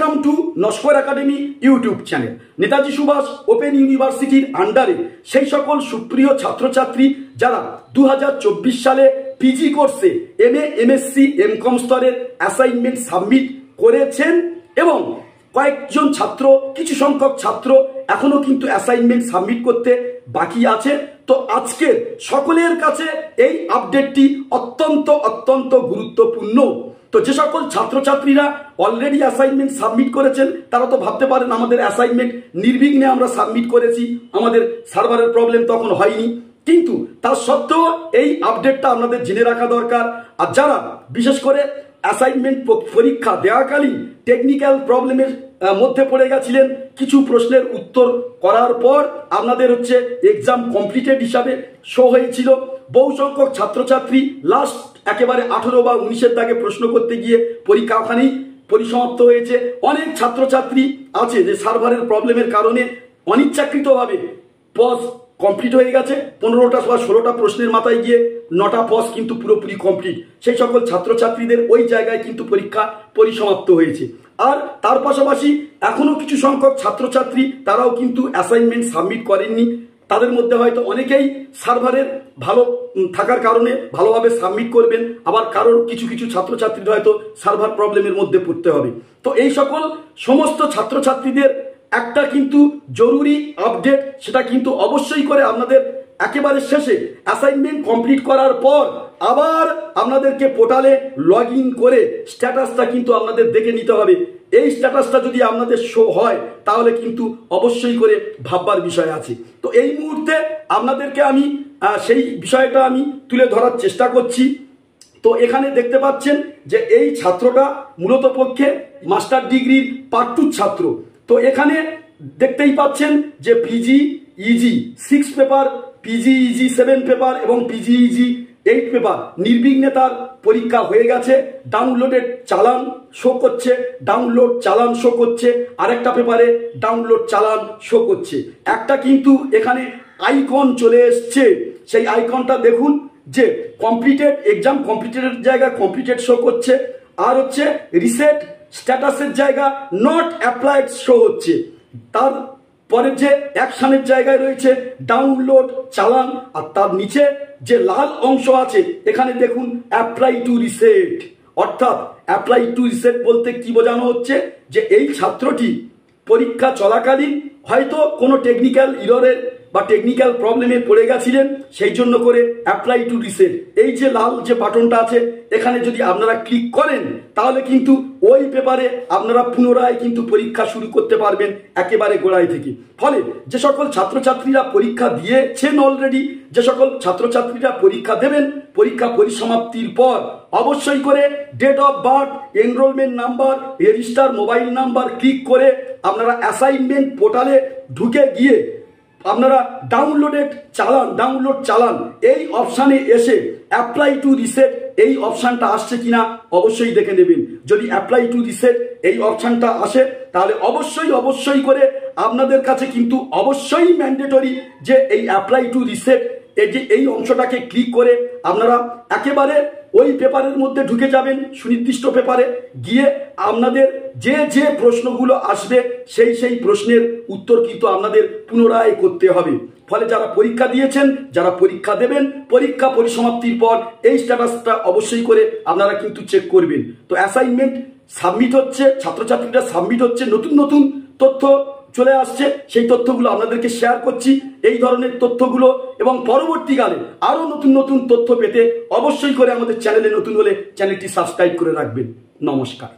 Welcome to Naskar Academy YouTube channel. Netaji Subhash Open ইউনিভার্সিটির আন্ডারে সেই সকল সুপ্রিয় ছাত্রছাত্রী যারা 2024 সালে পিজি কোর্সে এমএ এমএসসি এমকম স্তরের অ্যাসাইনমেন্ট সাবমিট করেছেন এবং কয়েকজন ছাত্র কিছু সংখ্যক ছাত্র এখনো কিন্তু অ্যাসাইনমেন্ট সাবমিট করতে বাকি আছে। তো আজকের সকলের কাছে এই আপডেটটি অত্যন্ত গুরুত্বপূর্ণ। তো যে সকল ছাত্রছাত্রীরা অলরেডি অ্যাসাইনমেন্ট সাবমিট করেছেন তারা তো ভাবতে পারেন আমাদের অ্যাসাইনমেন্ট নির্বিঘ্নে আমরা সাবমিট করেছি, আমাদের সার্ভারের প্রবলেম তখন হয়নি, কিন্তু তার সত্ত্বেও এই আপডেটটা আপনাদের জেনে রাখা দরকার। আর যারা বিশেষ করে অ্যাসাইনমেন্ট পরীক্ষা দেওয়াকালীন টেকনিক্যাল প্রবলেমের মধ্যে পড়ে গেছিলেন, কিছু প্রশ্নের উত্তর করার পর আপনাদের এক্সাম কমপ্লিটেড হিসাবে শো হয়েছিল, বহু সংখ্যক ছাত্রছাত্রী লাস্ট একেবারে 18 বা 19-এর দাগে প্রশ্ন করতে গিয়ে পরীক্ষা ওখানেই পরিসমাপ্ত হয়েছে। অনেক ছাত্রছাত্রী আছে যে সার্ভারের প্রবলেমের কারণে অনিচ্ছাকৃতভাবে পজ কমপ্লিট হয়ে গেছে, 15টা বা 16টা প্রশ্নের মাথায় গিয়ে 9টা পজ কিন্তু পুরোপুরি কমপ্লিট। সেই সকল ছাত্রছাত্রীদের ওই জায়গায় কিন্তু পরীক্ষা পরিসমাপ্ত হয়েছে। আর তার পাশাপাশি এখনো কিছু সংখ্যক ছাত্রছাত্রী তারাও কিন্তু অ্যাসাইনমেন্ট সাবমিট করেননি। তাদের মধ্যে হয়তো অনেকেই সার্ভারের ভালো থাকার কারণে ভালোভাবে সাবমিট করবেন, আবার কারোর কিছু ছাত্রছাত্রীদের হয়তো সার্ভার প্রবলেমের মধ্যে পড়তে হবে। তো এই সকল সমস্ত ছাত্রছাত্রীদের একটা কিন্তু জরুরি আপডেট, সেটা কিন্তু অবশ্যই করে আপনাদের একেবারে শেষে অ্যাসাইনমেন্ট কমপ্লিট করার পর আবার আপনাদেরকে পোর্টালে লগ ইন করে স্ট্যাটাসটা কিন্তু আপনাদের দেখে নিতে হবে। এই স্ট্যাটাসটা যদি আপনাদের শো হয় তাহলে কিন্তু অবশ্যই করে ভাববার বিষয় আছে। তো এই মুহূর্তে আপনাদেরকে আমি সেই বিষয়টা আমি তুলে ধরার চেষ্টা করছি। তো এখানে দেখতে পাচ্ছেন যে এই ছাত্রটা মূলত পক্ষে মাস্টার ডিগ্রির পার্ট 2 ছাত্র। তো এখানে দেখতেই পাচ্ছেন যে PG easy 6 paper, PG easy 7 paper এবং পিজি ইজি 8 পেপার নির্বিঘ্নে তার পরীক্ষা হয়ে গেছে। ডাউনলোডেড চালান শো করছে, ডাউনলোড চালান শো করছে, আরেকটা পেপারে ডাউনলোড চালান শো করছে। একটা কিন্তু এখানে আইকন চলে এসছে, সেই আইকনটা দেখুন যে কমপ্লিটেড, এক্সাম কমপ্লিটেডের জায়গা কমপ্লিটেড শো করছে, আর রিসেট স্ট্যাটাসের জায়গা নট অ্যাপ্লাইড শো হচ্ছে। তার পরে যে অ্যাকশনের জায়গায় রয়েছে ডাউনলোড চালান, আর তার নিচে যে লাল অংশ আছে এখানে দেখুন অ্যাপ্লাই টু রিসেট। অর্থাৎ অ্যাপ্লাই টু রিসেট বলতে কি বোঝানো হচ্ছে যে এই ছাত্রটি পরীক্ষা চলাকালীন হয়তো কোনো টেকনিক্যাল ইররের বা টেকনিক্যাল প্রবলেমে পড়ে গেছিলেন, সেই জন্য করে অ্যাপ্লাই টু রিসেট এই যে লাল যে বাটনটা আছে এখানে যদি আপনারা ক্লিক করেন তাহলে কিন্তু ওই পেপারে আপনারা পুনরায় কিন্তু পরীক্ষা শুরু করতে পারবেন একেবারে গোড়ায় থেকে। ফলে যে সকল ছাত্রছাত্রীরা পরীক্ষা দিয়েছেন অলরেডি, যে সকল ছাত্রছাত্রীরা পরীক্ষা দেবেন, পরীক্ষা পরিসমাপ্তির পর অবশ্যই করে date of birth, enrolment number, register mobile number click করে আপনারা অ্যাসাইনমেন্ট পোর্টালে ঢুকে গিয়ে আপনারা ডাউনলোড চালান এই অপশানে এসে অ্যাপ্লাই টু রিসেট এই অপশানটা আসছে কিনা অবশ্যই দেখে নেবেন। যদি অ্যাপ্লাই টু রিসেট এই অপশানটা আসে তাহলে অবশ্যই করে আপনাদের কাছে কিন্তু অবশ্যই ম্যান্ডেটরি যে এই অ্যাপ্লাই টু রিসেট এই অংশটাকে ক্লিক করে আপনারা একেবারে ওই পেপারের মধ্যে ঢুকে যাবেন, সুনির্দিষ্ট পেপারে গিয়ে আপনাদের যে প্রশ্নগুলো আসবে সেই প্রশ্নের উত্তর কিন্তু আপনাদের পুনরায় করতে হবে। ফলে যারা পরীক্ষা দিয়েছেন, যারা পরীক্ষা দেবেন, পরীক্ষা পরিসমাপ্তির পর এই স্ট্যাটাসটা অবশ্যই করে আপনারা কিন্তু চেক করবেন। তো অ্যাসাইনমেন্ট সাবমিট হচ্ছে, ছাত্রছাত্রীরা সাবমিট হচ্ছে, নতুন তথ্য চলে আসছে, সেই তথ্যগুলো আপনাদেরকে শেয়ার করছি। এই ধরনের তথ্যগুলো এবং পরবর্তীকালে আরো নতুন তথ্য পেতে অবশ্যই করে আমাদের চ্যানেলে নতুন হলে চ্যানেলটি সাবস্ক্রাইব করে রাখবেন। নমস্কার।